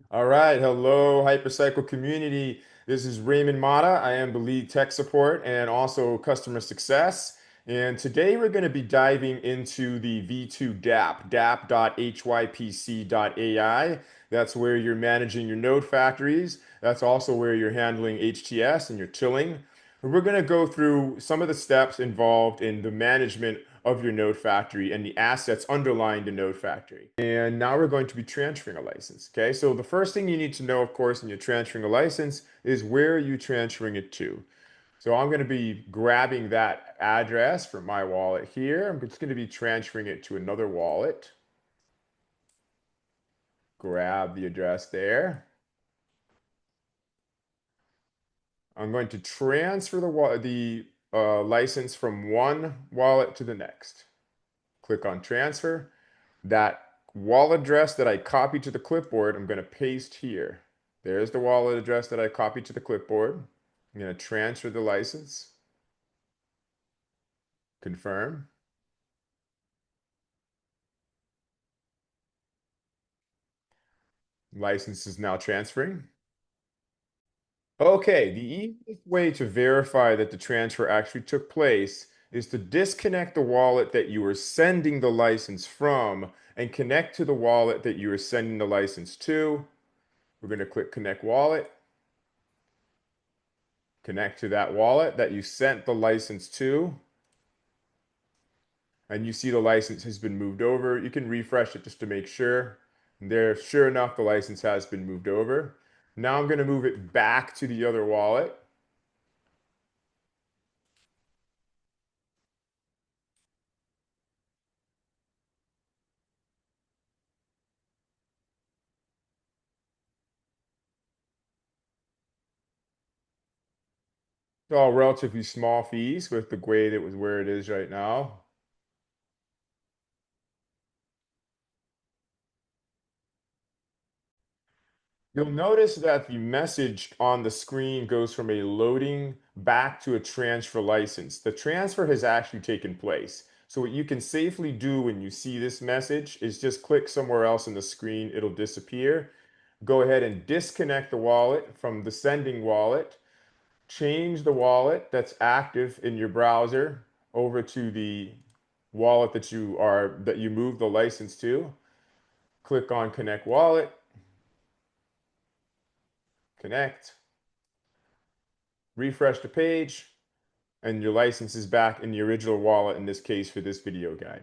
All right, hello, Hypercycle community. This is Raymond Mata. I am the lead tech support and also customer success. And today we're going to be diving into the V2 DApp, dap.hypc.ai. That's where you're managing your node factories. That's also where you're handling HTS and your tilling. We're going to go through some of the steps involved in the management of your node factory and the assets underlying the node factory. And now we're going to be transferring a license. Okay, so the first thing you need to know, of course, when you're transferring a license is where are you transferring it to? So I'm going to be grabbing that address from my wallet here. I'm just going to be transferring it to another wallet. Grab the address there. I'm going to transfer the license from one wallet to the next. Click on transfer. That wallet address that I copied to the clipboard, I'm going to paste here. There's the wallet address that I copied to the clipboard. I'm going to transfer the license. Confirm. License is now transferring. Okay, the easiest way to verify that the transfer actually took place is to disconnect the wallet that you were sending the license from and connect to the wallet that you were sending the license to. We're going to click Connect Wallet. Connect to that wallet that you sent the license to. And you see the license has been moved over. You can refresh it just to make sure. And there, sure enough, the license has been moved over. Now I'm going to move it back to the other wallet. It's all relatively small fees with the way that was where it is right now. You'll notice that the message on the screen goes from a loading back to a transfer license. The transfer has actually taken place. So what you can safely do when you see this message is just click somewhere else in the screen. It'll disappear. Go ahead and disconnect the wallet from the sending wallet. Change the wallet that's active in your browser over to the wallet that you moved the license to. Click on Connect Wallet. Connect. Refresh the page, and your license is back in the original wallet in this case for this video guide.